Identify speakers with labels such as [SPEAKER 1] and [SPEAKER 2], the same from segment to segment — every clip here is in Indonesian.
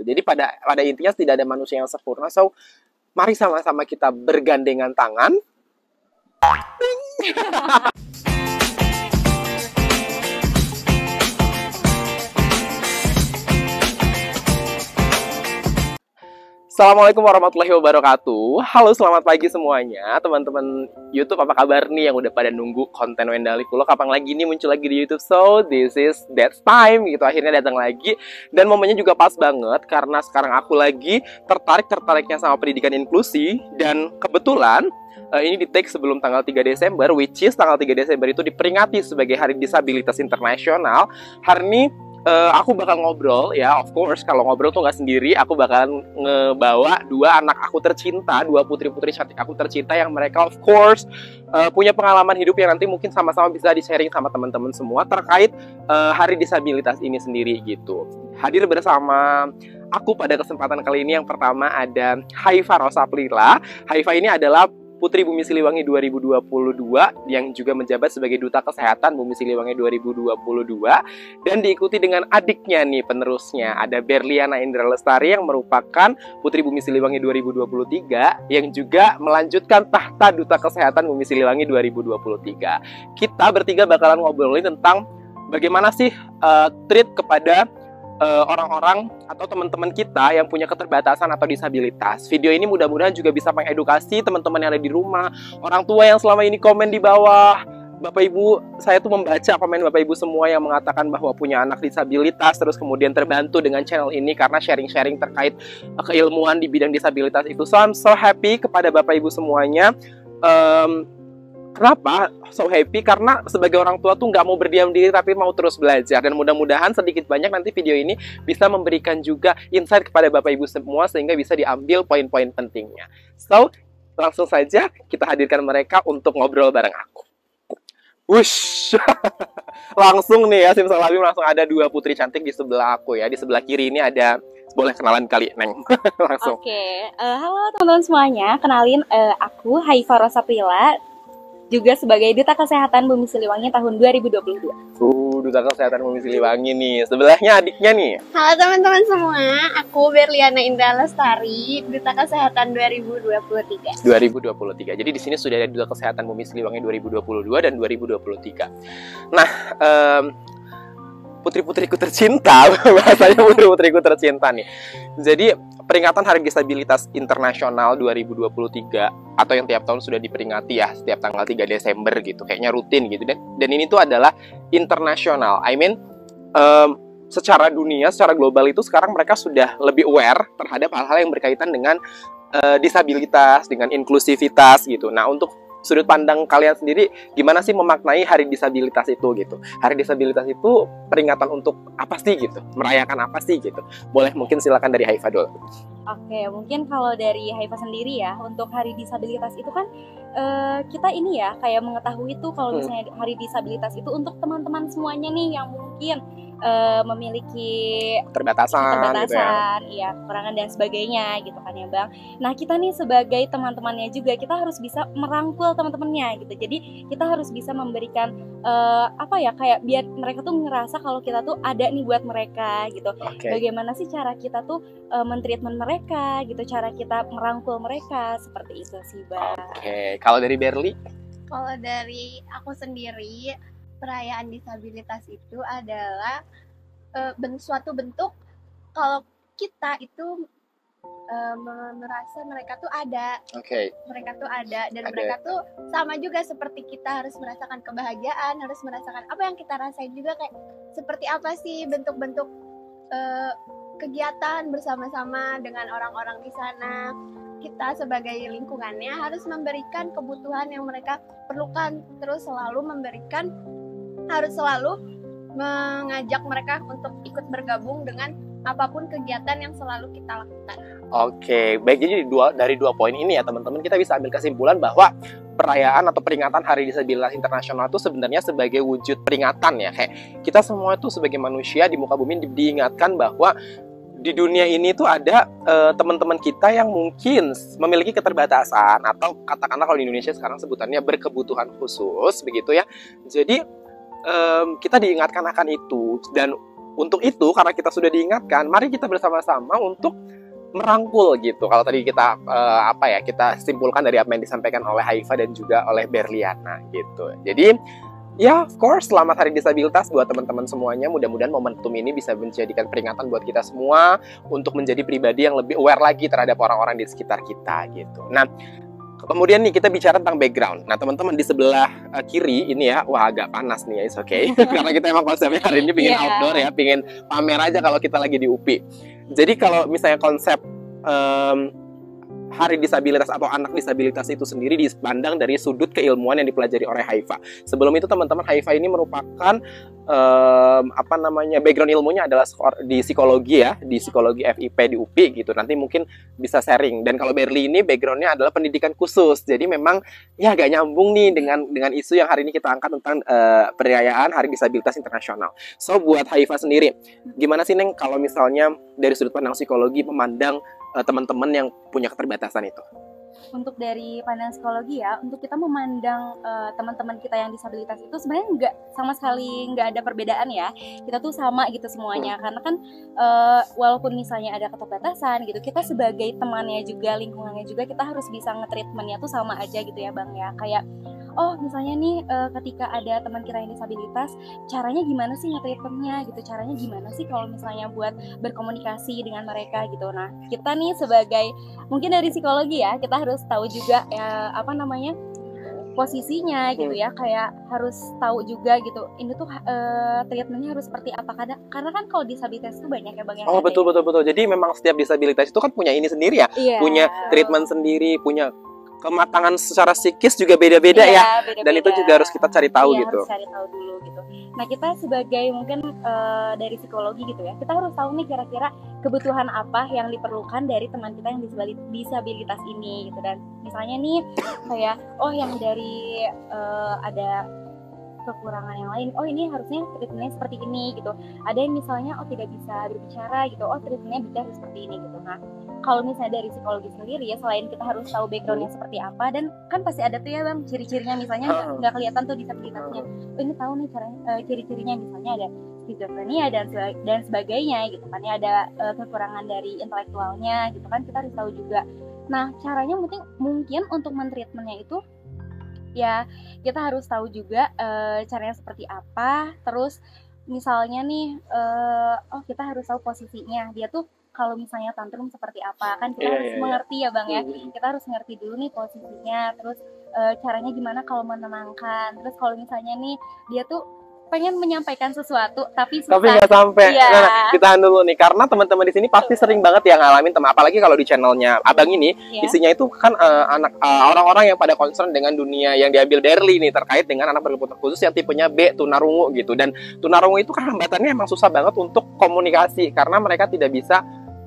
[SPEAKER 1] gitu. Jadi pada intinya tidak ada manusia yang sempurna. So, mari sama-sama kita bergandengan tangan. Assalamualaikum warahmatullahi wabarakatuh. Halo, selamat pagi semuanya teman-teman YouTube. Apa kabar nih yang udah pada nunggu konten Wendali Vlog kapan lagi nih muncul lagi di YouTube? So this is that time gitu, akhirnya datang lagi. Dan momennya juga pas banget karena sekarang aku lagi tertariknya sama pendidikan inklusi. Dan kebetulan ini di take sebelum tanggal 3 Desember, which is tanggal 3 Desember itu diperingati sebagai Hari Disabilitas Internasional. Hari ini aku bakal ngobrol, ya of course kalau ngobrol tuh nggak sendiri. Aku bakalan ngebawa dua anak aku tercinta, dua putri-putri cantik aku tercinta yang mereka of course punya pengalaman hidup yang nanti mungkin sama-sama bisa di-sharing sama teman-teman semua terkait Hari Disabilitas ini sendiri gitu. Hadir bersama aku pada kesempatan kali ini yang pertama ada Haifa Rosaplila. Haifa ini adalah Putri Bumi Siliwangi 2022 yang juga menjabat sebagai Duta Kesehatan Bumi Siliwangi 2022, dan diikuti dengan adiknya nih penerusnya, ada Berliana Indra Lestari yang merupakan Putri Bumi Siliwangi 2023 yang juga melanjutkan tahta Duta Kesehatan Bumi Siliwangi 2023. Kita bertiga bakalan ngobrolin tentang bagaimana sih treat kepada orang-orang atau teman-teman kita yang punya keterbatasan atau disabilitas. Video ini mudah-mudahan juga bisa mengedukasi teman-teman yang ada di rumah, orang tua yang selama ini komen di bawah. Bapak Ibu, saya tuh membaca komen Bapak Ibu semua yang mengatakan bahwa punya anak disabilitas, terus kemudian terbantu dengan channel ini karena sharing-sharing terkait keilmuan di bidang disabilitas itu. So I'm so happy kepada Bapak Ibu semuanya. Kenapa so happy? Karena sebagai orang tua tuh nggak mau berdiam diri tapi mau terus belajar. Dan mudah-mudahan sedikit banyak nanti video ini bisa memberikan juga insight kepada Bapak Ibu semua sehingga bisa diambil poin-poin pentingnya. So, langsung saja kita hadirkan mereka untuk ngobrol bareng aku. Wush! Langsung nih ya, simsalabim langsung ada dua putri cantik di sebelah aku ya. Di sebelah kiri ini ada, boleh kenalan kali, Neng. Langsung.
[SPEAKER 2] Oke, halo teman-teman semuanya. Kenalin, aku Haifa Rosaplila, juga sebagai Duta Kesehatan Bumi Siliwangi tahun 2022.
[SPEAKER 1] Duta Kesehatan Bumi Siliwangi nih. Sebelahnya adiknya nih.
[SPEAKER 3] Halo teman-teman semua, aku Berliana Indra Lestari, Duta Kesehatan 2023.
[SPEAKER 1] 2023. Jadi di sini sudah ada Duta Kesehatan Bumi Siliwangi 2022 dan 2023. Nah, putri-putriku tercinta, bahasanya putri-putriku tercinta nih. Jadi peringatan Hari Disabilitas Internasional 2023 atau yang tiap tahun sudah diperingati ya setiap tanggal 3 Desember gitu, kayaknya rutin gitu. Dan ini tuh adalah internasional. I mean secara dunia, secara global itu sekarang mereka sudah lebih aware terhadap hal-hal yang berkaitan dengan disabilitas, dengan inklusivitas gitu. Nah, untuk sudut pandang kalian sendiri, gimana sih memaknai Hari Disabilitas itu gitu? Hari Disabilitas itu peringatan untuk apa sih gitu? Merayakan apa sih gitu? Boleh mungkin silakan dari Haifa dulu.
[SPEAKER 2] Oke, mungkin kalau dari Haifa sendiri ya, untuk Hari Disabilitas itu kan kita ini ya kayak mengetahui tuh kalau misalnya Hari Disabilitas itu untuk teman-teman semuanya nih yang mungkin memiliki
[SPEAKER 1] keterbatasan gitu ya.
[SPEAKER 2] Iya, kekurangan dan sebagainya gitu kan ya Bang. Nah, kita nih sebagai teman-temannya juga kita harus bisa merangkul teman-temannya gitu. Jadi kita harus bisa memberikan apa ya, kayak biar mereka tuh ngerasa kalau kita tuh ada nih buat mereka gitu. Bagaimana sih cara kita tuh men-treatment mereka gitu, cara kita merangkul mereka, seperti itu sih Bang.
[SPEAKER 1] Oke, kalau dari Berli?
[SPEAKER 3] Kalau dari aku sendiri, perayaan disabilitas itu adalah suatu bentuk kalau kita itu merasa mereka tuh ada, mereka tuh ada dan mereka tuh sama juga seperti kita, harus merasakan kebahagiaan, harus merasakan apa yang kita rasain juga, kayak seperti apa sih bentuk-bentuk kegiatan bersama-sama dengan orang-orang di sana. Kita sebagai lingkungannya harus memberikan kebutuhan yang mereka perlukan, terus harus selalu mengajak mereka untuk ikut bergabung dengan apapun kegiatan yang selalu kita lakukan.
[SPEAKER 1] Oke, baik. Jadi dari dua poin ini ya teman-teman, kita bisa ambil kesimpulan bahwa perayaan atau peringatan Hari Disabilitas Internasional itu sebenarnya sebagai wujud peringatan ya, kayak kita semua itu sebagai manusia di muka bumi diingatkan bahwa di dunia ini tuh ada teman-teman kita yang mungkin memiliki keterbatasan atau katakanlah kalau di Indonesia sekarang sebutannya berkebutuhan khusus begitu ya. Jadi kita diingatkan akan itu, dan untuk itu, karena kita sudah diingatkan, mari kita bersama-sama untuk merangkul gitu. Kalau tadi kita kita simpulkan dari apa yang disampaikan oleh Haifa dan juga oleh Berliana gitu. Jadi ya, of course, selamat Hari Disabilitas buat teman-teman semuanya. Mudah-mudahan momentum ini bisa menjadikan peringatan buat kita semua untuk menjadi pribadi yang lebih aware lagi terhadap orang-orang di sekitar kita gitu. Nah, kemudian nih kita bicara tentang background. Nah, teman-teman di sebelah kiri ini ya, wah agak panas nih ya, it's okay. Karena kita emang konsepnya hari ini pingin outdoor ya, pingin pamer aja kalau kita lagi di UPI. Jadi kalau misalnya konsep Hari Disabilitas atau anak disabilitas itu sendiri dipandang dari sudut keilmuan yang dipelajari oleh Haifa. Sebelum itu teman-teman, Haifa ini merupakan background ilmunya adalah di psikologi ya, di psikologi FIP di UPI gitu. Nanti mungkin bisa sharing. Dan kalau Berli ini backgroundnya adalah pendidikan khusus. Jadi memang ya agak nyambung nih dengan isu yang hari ini kita angkat tentang perayaan Hari Disabilitas Internasional. So buat Haifa sendiri, gimana sih Neng kalau misalnya dari sudut pandang psikologi memandang teman-teman yang punya keterbatasan itu?
[SPEAKER 2] Untuk dari pandangan psikologi ya, untuk kita memandang teman-teman kita yang disabilitas itu sebenarnya nggak sama sekali nggak ada perbedaan ya. Kita tuh sama gitu semuanya, karena kan walaupun misalnya ada keterbatasan gitu, kita sebagai temannya juga, lingkungannya juga, kita harus bisa nge-treatmentnya tuh sama aja gitu ya Bang ya. Kayak oh misalnya nih ketika ada teman kita yang disabilitas, caranya gimana sih nge-treatmentnya gitu, caranya gimana sih kalau misalnya buat berkomunikasi dengan mereka gitu. Nah kita nih sebagai mungkin dari psikologi ya, kita harus tahu juga ya posisinya gitu ya, kayak harus tahu juga gitu ini tuh treatmentnya harus seperti apa, karena kan kalau disabilitas itu banyak ya Bang ya.
[SPEAKER 1] Oh betul. Jadi memang setiap disabilitas itu kan punya ini sendiri ya, punya treatment sendiri, punya kematangan secara psikis juga beda-beda ya. Beda-beda. Dan itu juga harus kita cari tahu gitu.
[SPEAKER 2] Harus cari tahu dulu gitu. Nah kita sebagai mungkin dari psikologi gitu ya, kita harus tahu nih kira-kira kebutuhan apa yang diperlukan dari teman kita yang disabilitas ini gitu. Dan misalnya nih kayak yang dari ada kekurangan yang lain, ini harusnya treatmentnya seperti ini gitu. Ada yang misalnya tidak bisa berbicara gitu, treatmentnya bisa seperti ini gitu. Nah kalau misalnya dari psikologi sendiri ya, selain kita harus tahu backgroundnya seperti apa, dan kan pasti ada tuh ya Bang ciri-cirinya, misalnya nggak kelihatan tuh disabilitasnya, ini tahu nih caranya, ciri-cirinya misalnya ada skizofrenia dan sebagainya gitu kan ya, ada kekurangan dari intelektualnya gitu kan, kita harus tahu juga. Nah caranya mungkin untuk mentreatmentnya itu ya kita harus tahu juga caranya seperti apa. Terus misalnya nih kita harus tahu posisinya dia tuh kalau misalnya tantrum seperti apa, kan kita harus mengerti ya Bang ya. Kita harus ngerti dulu nih posisinya, terus caranya gimana kalau menenangkan. Terus kalau misalnya nih dia tuh pengen menyampaikan sesuatu tapi susah,
[SPEAKER 1] tapi nggak sampai. Nah, kita dulu nih, karena teman-teman di sini pasti sering banget yang ngalamin, apalagi kalau di channelnya Abang ini isinya itu kan orang-orang yang pada concern dengan dunia yang diambil Berli nih, terkait dengan anak berkebutuhan khusus yang tipenya B, tunarungu gitu. Dan tunarungu itu kan hambatannya emang susah banget untuk komunikasi, karena mereka tidak bisa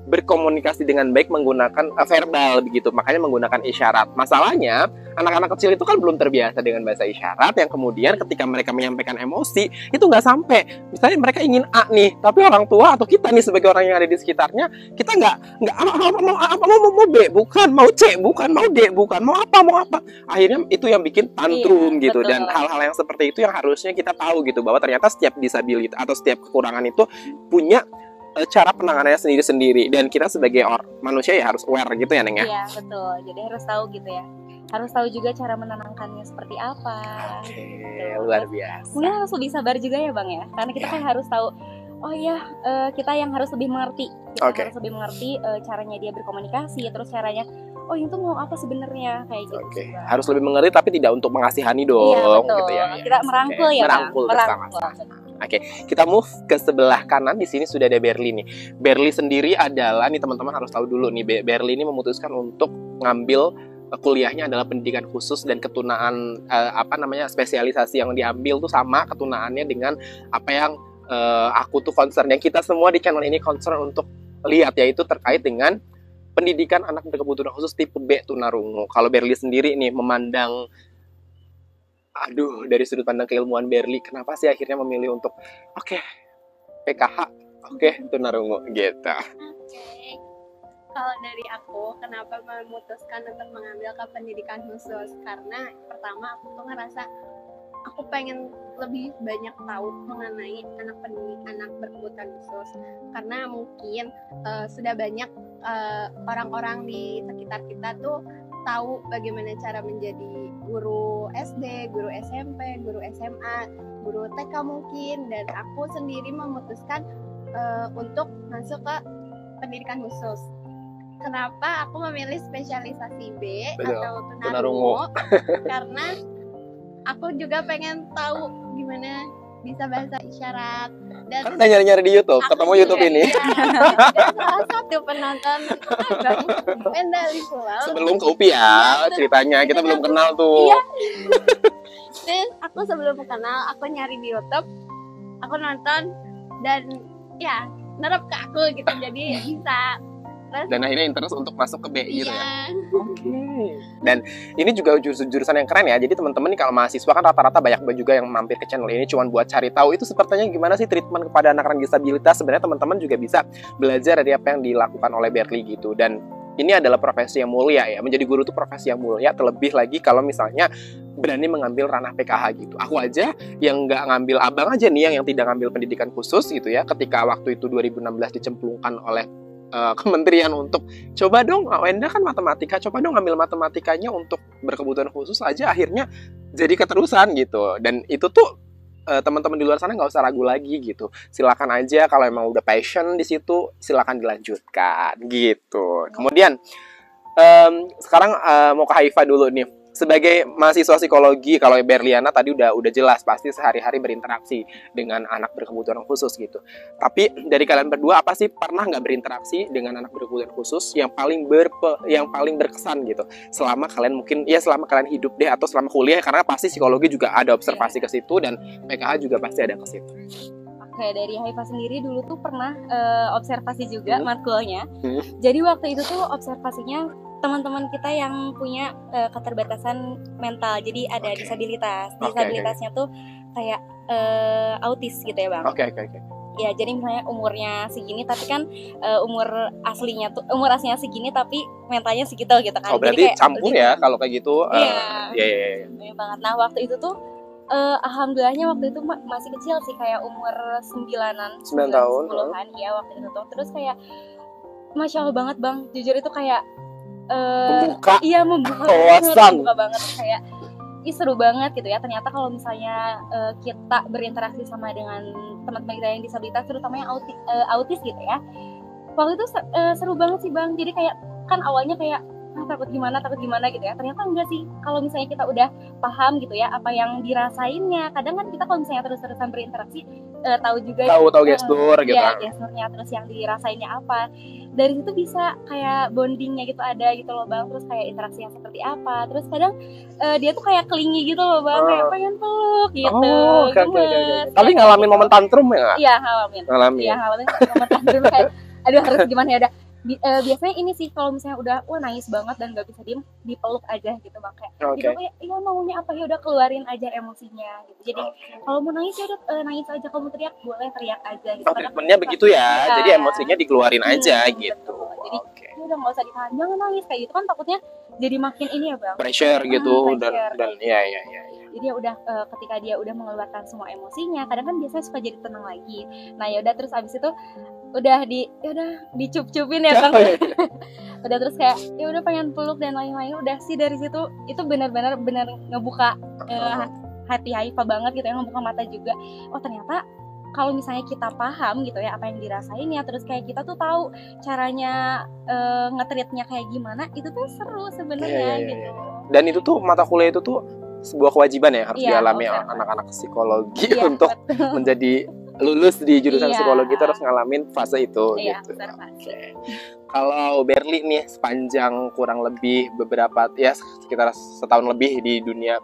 [SPEAKER 1] berkomunikasi dengan baik menggunakan verbal begitu, makanya menggunakan isyarat. Masalahnya anak-anak kecil itu kan belum terbiasa dengan bahasa isyarat, yang kemudian ketika mereka menyampaikan emosi itu nggak sampai. Misalnya mereka ingin A nih, tapi orang tua atau kita nih sebagai orang yang ada di sekitarnya, kita nggak mau B bukan, mau C bukan, mau D bukan, mau apa. Akhirnya itu yang bikin tantrum gitu. Betul. Dan hal-hal yang seperti itu yang harusnya kita tahu gitu, bahwa ternyata setiap disabilitas atau setiap kekurangan itu punya cara penanganannya sendiri-sendiri, dan kita sebagai manusia ya harus aware gitu ya Neng ya.
[SPEAKER 2] Iya betul, jadi harus tahu gitu ya, harus tahu juga cara menenangkannya seperti apa.
[SPEAKER 1] Gitu. Luar biasa.
[SPEAKER 2] Mungkin harus lebih sabar juga ya Bang ya, karena kita kan harus tahu kita yang harus lebih mengerti, harus lebih mengerti caranya dia berkomunikasi, terus caranya itu mau apa sebenarnya kayak gitu.
[SPEAKER 1] Harus lebih mengerti tapi tidak untuk mengasihani dong.
[SPEAKER 2] Iya betul. Gitu ya. Kita merangkul ya
[SPEAKER 1] merangkul bersama-sama. Kita move ke sebelah kanan. Di sini sudah ada Berli nih. Berli sendiri adalah nih, teman-teman harus tahu dulu nih, Berli ini memutuskan untuk ngambil kuliahnya adalah pendidikan khusus, dan ketunaan spesialisasi yang diambil tuh sama ketunaannya dengan apa yang aku tuh concern, yang kita semua di channel ini concern untuk lihat, yaitu terkait dengan pendidikan anak berkebutuhan khusus tipe B tunarungu. Kalau Berli sendiri nih memandang, dari sudut pandang keilmuan Berli, kenapa sih akhirnya memilih untuk PKH, tunarungu gitu?
[SPEAKER 3] Kalau dari aku, kenapa memutuskan untuk mengambil ke pendidikan khusus? Karena pertama aku tuh ngerasa aku pengen lebih banyak tahu mengenai anak berkebutuhan khusus, karena mungkin sudah banyak orang-orang di sekitar kita tuh tahu bagaimana cara menjadi guru SD, guru SMP, guru SMA, guru TK mungkin, dan aku sendiri memutuskan untuk masuk ke pendidikan khusus. Kenapa aku memilih spesialisasi B atau tunarungu? Karena aku juga pengen tahu gimana bisa bahasa isyarat. Dan
[SPEAKER 1] kan udah nyari-nyari di YouTube, ketemu YouTube ini.
[SPEAKER 3] Dan salah satu penonton Wendali Pulau.
[SPEAKER 1] Sebelum ke UPI ya ceritanya, kita belum kenal tuh.
[SPEAKER 3] Iya. Dan aku sebelum kenal, aku nyari di YouTube, aku nonton dan ya nerap ke aku gitu, jadi bisa.
[SPEAKER 1] Dan akhirnya interest untuk masuk ke B gitu ya.
[SPEAKER 3] Iya.
[SPEAKER 1] Oke. Dan ini juga jurusan yang keren ya. Jadi teman-teman nih kalau mahasiswa kan rata-rata banyak juga yang mampir ke channel ini cuma buat cari tahu itu sepertinya gimana sih treatment kepada anak-anak disabilitas. Sebenarnya teman-teman juga bisa belajar dari apa yang dilakukan oleh Berli gitu. Dan ini adalah profesi yang mulia ya. Menjadi guru itu profesi yang mulia, terlebih lagi kalau misalnya berani mengambil ranah PKH gitu. Aku aja yang nggak ngambil, abang aja nih yang tidak ngambil pendidikan khusus gitu ya. Ketika waktu itu 2016 dicemplungkan oleh kementerian untuk coba dong, Wenda kan matematika, coba dong ngambil matematikanya untuk berkebutuhan khusus aja, akhirnya jadi keterusan gitu. Dan itu tuh teman-teman di luar sana nggak usah ragu lagi gitu, silakan aja kalau emang udah passion di situ, silakan dilanjutkan gitu. Kemudian sekarang mau ke Haifa dulu nih. Sebagai mahasiswa psikologi, kalau Berliana tadi udah jelas pasti sehari-hari berinteraksi dengan anak berkebutuhan khusus gitu. Tapi dari kalian berdua apa sih pernah nggak berinteraksi dengan anak berkebutuhan khusus yang paling berkesan gitu? Selama kalian mungkin ya selama kalian hidup deh atau selama kuliah, karena pasti psikologi juga ada observasi ke situ dan PKH juga pasti ada ke situ.
[SPEAKER 2] Oke, dari Haifa sendiri dulu tuh pernah observasi juga matkulnya. Jadi waktu itu tuh observasinya teman-teman kita yang punya keterbatasan mental, jadi ada disabilitas. Disabilitasnya tuh kayak autis gitu ya bang.
[SPEAKER 1] Oke.
[SPEAKER 2] Ya jadi misalnya umurnya segini, tapi kan umur aslinya segini, tapi mentalnya segitu gitu kan.
[SPEAKER 1] Oh berarti
[SPEAKER 2] kayak,
[SPEAKER 1] campur ya kalau kayak gitu.
[SPEAKER 2] Iya. Banyak banget. Nah waktu itu tuh alhamdulillahnya waktu itu masih kecil sih, kayak umur 9 tahun, 10-an ya waktu itu tuh. Terus kayak Masya Allah banget bang, jujur itu kayak
[SPEAKER 1] membuka
[SPEAKER 2] banget kayak seru banget gitu ya. Ternyata kalau misalnya kita berinteraksi sama dengan teman-teman kita yang disabilitas, terutama yang autis gitu ya, waktu itu seru banget sih bang. Jadi kayak kan awalnya kayak takut gimana gitu ya, ternyata enggak sih. Kalau misalnya kita udah paham gitu ya apa yang dirasainnya, kadang kan kita kalau misalnya terus-terusan berinteraksi tahu juga
[SPEAKER 1] tahu gestur gitu
[SPEAKER 2] ya, gesturnya, terus yang dirasainnya apa, dari situ bisa kayak bondingnya gitu ada gitu loh bang. Terus kayak interaksi yang seperti apa, terus kadang dia tuh kayak kelingi gitu loh bang, kayak pengen peluk gitu.
[SPEAKER 1] Okay. Tapi ngalamin momen tantrum ya nggak?
[SPEAKER 2] Iya ngalamin momen tantrum kayak aduh harus gimana ya udah. Biasanya ini sih kalau misalnya udah nangis banget dan nggak bisa diem, dipeluk aja gitu bang, kayak gitu, ya maunya apa ya udah keluarin aja emosinya gitu. Jadi kalau mau nangis ya udah nangis aja, kalau mau teriak boleh teriak aja gitu.
[SPEAKER 1] Treatmentnya begitu ya, jadi emosinya dikeluarin aja gitu.
[SPEAKER 2] Betul. Jadi ya udah nggak usah ditahan, jangan nangis kayak gitu kan, takutnya jadi makin ini ya bang,
[SPEAKER 1] pressure gitu. Dan ya.
[SPEAKER 2] Jadi ya udah ketika dia udah mengeluarkan semua emosinya, kadang kan biasanya suka jadi tenang lagi. Nah ya udah, terus abis itu udah dicup-cupin ya bang. Udah terus kayak ya udah pengen peluk dan lain-lain. Udah sih dari situ itu benar-benar ngebuka hati Haifa banget gitu ya, ngebuka mata juga. Oh ternyata kalau misalnya kita paham gitu ya apa yang dirasainnya, terus kayak kita tuh tahu caranya nge-treatnya kayak gimana, itu tuh seru sebenarnya gitu. Dan
[SPEAKER 1] itu tuh mata kuliah itu tuh sebuah kewajiban ya harus dialami anak-anak psikologi untuk menjadi lulus di jurusan psikologi terus ngalamin fase itu gitu. Kalau Berli nih sepanjang kurang lebih beberapa ya sekitar setahun lebih di dunia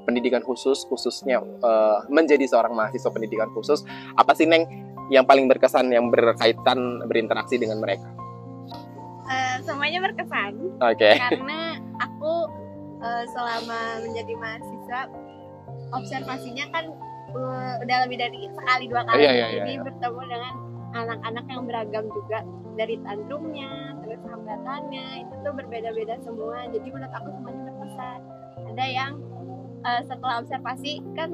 [SPEAKER 1] pendidikan khususnya menjadi seorang mahasiswa pendidikan khusus, apa sih Neng yang paling berkesan yang berkaitan berinteraksi dengan mereka?
[SPEAKER 3] Semuanya berkesan. Karena aku selama menjadi mahasiswa observasinya kan udah lebih dari sekali 2 kali. Jadi bertemu dengan anak-anak yang beragam juga, dari tantrumnya, terus hambatannya itu tuh berbeda-beda semua. Jadi menurut aku semuanya berkesan. Ada yang setelah observasi kan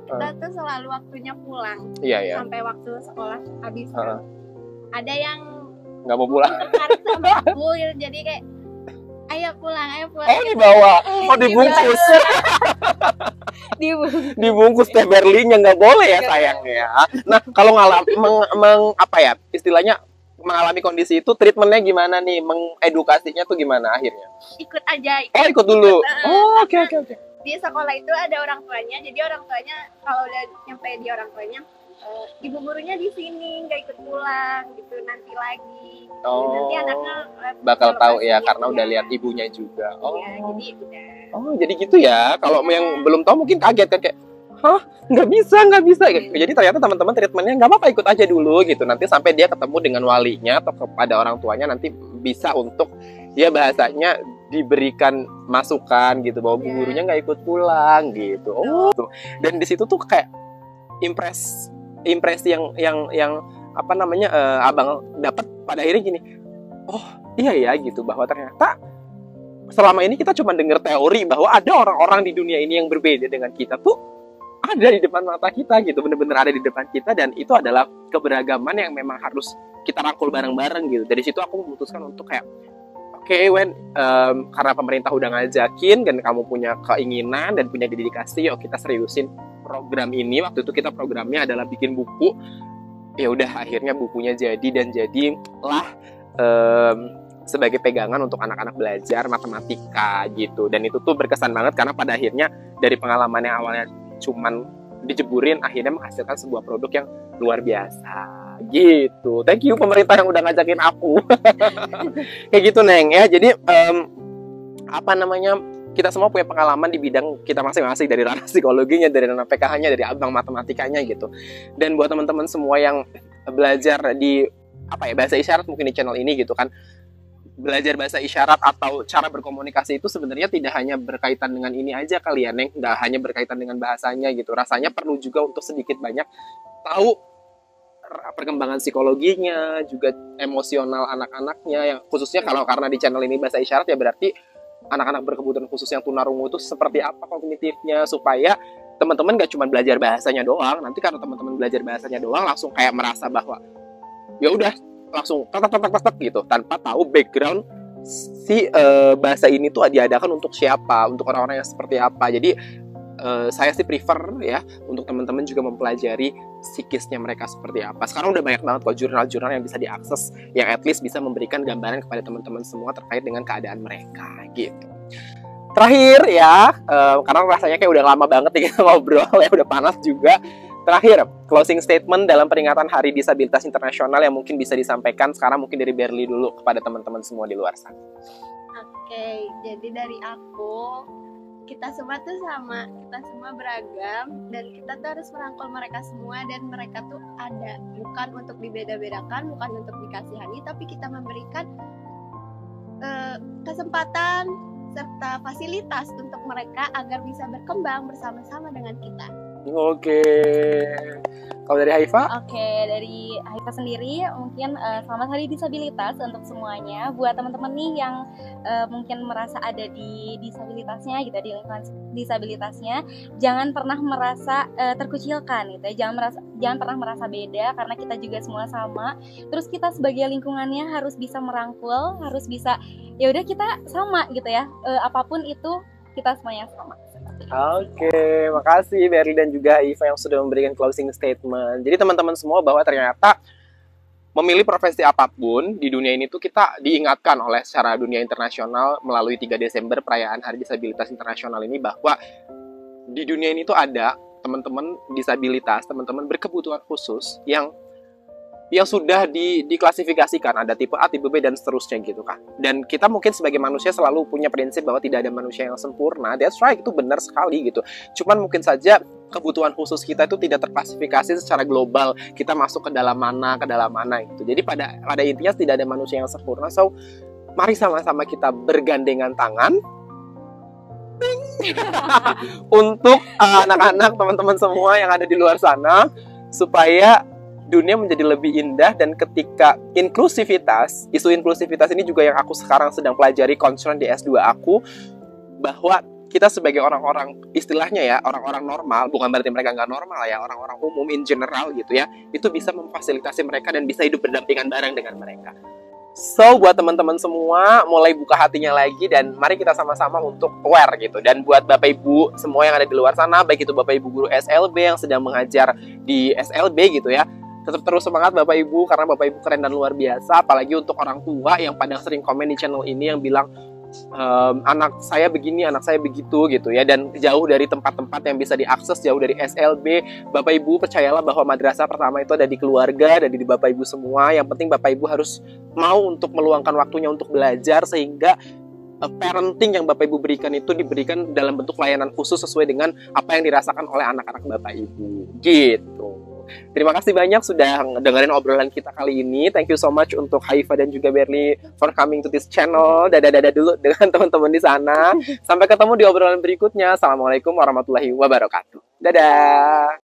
[SPEAKER 3] kita tuh selalu waktunya pulang
[SPEAKER 1] Iya.
[SPEAKER 3] sampai waktu sekolah habis.
[SPEAKER 1] Heeh.
[SPEAKER 3] Ada yang
[SPEAKER 1] Nggak mau pulang.
[SPEAKER 3] tertarik sama aku gitu, jadi kayak ayo pulang.
[SPEAKER 1] Oh, dibawa. Oh, dibungkus. Dibungkus teh Berlinya, nggak boleh ya sayangnya. Nah, kalau istilahnya mengalami kondisi itu, treatmentnya gimana nih? Mengedukasinya tuh gimana akhirnya?
[SPEAKER 3] Ikut aja.
[SPEAKER 1] Oh, ikut dulu. Oh, oke.
[SPEAKER 3] Di sekolah itu ada orang tuanya, jadi orang tuanya kalau udah nyampe di orang tuanya, ibu gurunya di sini nggak ikut pulang gitu, nanti lagi. Nanti anaknya
[SPEAKER 1] bakal tahu ya, karena
[SPEAKER 3] iya.
[SPEAKER 1] udah lihat ibunya juga.
[SPEAKER 3] Iya, jadi udah.
[SPEAKER 1] Oh, jadi gitu ya. Kalau yang belum tahu mungkin kaget kan, kayak, hah, nggak bisa. Jadi ternyata teman-teman treatmentnya nggak apa-apa, ikut aja dulu gitu. Nanti sampai dia ketemu dengan walinya atau kepada orang tuanya, nanti bisa untuk ya bahasanya diberikan masukan gitu, bahwa bu gurunya nggak ikut pulang gitu. Oh, dan di situ tuh kayak impresi yang apa namanya, abang dapat pada akhirnya gini. Oh iya ya gitu, bahwa ternyata selama ini kita cuma dengar teori bahwa ada orang-orang di dunia ini yang berbeda dengan kita tuh ada di depan mata kita gitu, bener-bener ada di depan kita, dan itu adalah keberagaman yang memang harus kita rangkul bareng-bareng gitu. Dari situ aku memutuskan untuk kayak oke, karena pemerintah udah ngajakin dan kamu punya keinginan dan punya dedikasi, yuk kita seriusin program ini. Waktu itu kita programnya adalah bikin buku. Ya udah, akhirnya bukunya jadi, dan jadilah sebagai pegangan untuk anak-anak belajar matematika gitu. Dan itu tuh berkesan banget karena pada akhirnya dari pengalaman yang awalnya cuman dijeburin, akhirnya menghasilkan sebuah produk yang luar biasa gitu. Thank you pemerintah yang udah ngajakin aku. Kayak gitu Neng ya. Jadi apa namanya, kita semua punya pengalaman di bidang kita masing-masing, dari ranah psikologinya, dari ranah PKH-nya, dari abang matematikanya gitu. Dan buat teman-teman semua yang belajar di bahasa isyarat mungkin di channel ini gitu kan, belajar bahasa isyarat atau cara berkomunikasi itu sebenarnya tidak hanya berkaitan dengan ini aja kali ya Neng, nggak hanya berkaitan dengan bahasanya gitu. Rasanya perlu juga untuk sedikit banyak tahu perkembangan psikologinya, juga emosional anak-anaknya, yang khususnya kalau karena di channel ini bahasa isyarat ya berarti anak-anak berkebutuhan khusus yang tunarungu itu seperti apa kognitifnya, supaya teman-teman gak cuma belajar bahasanya doang. Nanti kalau teman-teman belajar bahasanya doang langsung kayak merasa bahwa ya udah langsung tak gitu, tanpa tahu background si bahasa ini tuh diadakan untuk siapa, untuk orang-orang yang seperti apa. Jadi saya sih prefer ya untuk teman-teman juga mempelajari psikisnya mereka seperti apa. Sekarang udah banyak banget kok jurnal-jurnal yang bisa diakses, yang at least bisa memberikan gambaran kepada teman-teman semua terkait dengan keadaan mereka gitu. Terakhir ya, karena rasanya kayak udah lama banget nih kita ngobrol ya, udah panas juga. Terakhir, closing statement dalam peringatan Hari Disabilitas Internasional yang mungkin bisa disampaikan sekarang, mungkin dari Berli dulu kepada teman-teman semua di luar sana.
[SPEAKER 3] Oke, jadi dari aku, kita semua tuh sama, kita semua beragam, dan kita tuh harus merangkul mereka semua, dan mereka tuh ada, bukan untuk dibeda-bedakan, bukan untuk dikasihani, tapi kita memberikan kesempatan serta fasilitas untuk mereka agar bisa berkembang bersama-sama dengan kita.
[SPEAKER 1] Oke. Kalau dari Haifa?
[SPEAKER 2] Oke, dari Haifa sendiri mungkin selamat Hari Disabilitas untuk semuanya. Buat teman-teman nih yang mungkin merasa ada di disabilitasnya gitu, di lingkungan disabilitasnya, jangan pernah merasa terkucilkan gitu ya. Jangan pernah merasa beda, karena kita juga semua sama. Terus kita sebagai lingkungannya harus bisa merangkul, harus bisa ya udah kita sama gitu ya. Apapun itu kita semuanya sama.
[SPEAKER 1] Oke, makasih Berli dan juga Iva yang sudah memberikan closing statement. Jadi teman-teman semua bahwa ternyata memilih profesi apapun di dunia ini tuh kita diingatkan oleh secara dunia internasional melalui 3 Desember perayaan Hari Disabilitas Internasional ini, bahwa di dunia ini tuh ada teman-teman disabilitas, teman-teman berkebutuhan khusus yang sudah diklasifikasikan, ada tipe A, tipe B, dan seterusnya gitu kan. Dan kita mungkin sebagai manusia selalu punya prinsip bahwa tidak ada manusia yang sempurna. That's right, itu benar sekali gitu. Cuman mungkin saja kebutuhan khusus kita itu tidak terklasifikasi secara global. Kita masuk ke dalam mana gitu. Jadi pada intinya tidak ada manusia yang sempurna. So, mari sama-sama kita bergandengan tangan untuk anak-anak, teman-teman semua yang ada di luar sana, supaya dunia menjadi lebih indah. Dan ketika isu inklusivitas ini juga yang aku sekarang sedang pelajari, concern di S2 aku, bahwa kita sebagai orang-orang, istilahnya ya, orang-orang normal, bukan berarti mereka nggak normal ya, orang-orang umum in general gitu ya, itu bisa memfasilitasi mereka dan bisa hidup berdampingan bareng dengan mereka. So, buat teman-teman semua, mulai buka hatinya lagi dan mari kita sama-sama untuk aware gitu. Dan buat Bapak Ibu semua yang ada di luar sana, baik itu Bapak Ibu guru SLB yang sedang mengajar di SLB gitu ya, tetap terus semangat Bapak Ibu, karena Bapak Ibu keren dan luar biasa. Apalagi untuk orang tua yang pada sering komen di channel ini yang bilang, anak saya begini, anak saya begitu gitu ya, dan jauh dari tempat-tempat yang bisa diakses, jauh dari SLB. Bapak Ibu percayalah bahwa madrasah pertama itu ada di keluarga, ada di Bapak Ibu semua. Yang penting Bapak Ibu harus mau untuk meluangkan waktunya untuk belajar, sehingga parenting yang Bapak Ibu berikan itu diberikan dalam bentuk layanan khusus sesuai dengan apa yang dirasakan oleh anak-anak Bapak Ibu gitu. Terima kasih banyak sudah dengerin obrolan kita kali ini. Thank you so much untuk Haifa dan juga Berli for coming to this channel. Dadah-dadah dulu dengan teman-teman di sana. Sampai ketemu di obrolan berikutnya. Assalamualaikum warahmatullahi wabarakatuh. Dadah.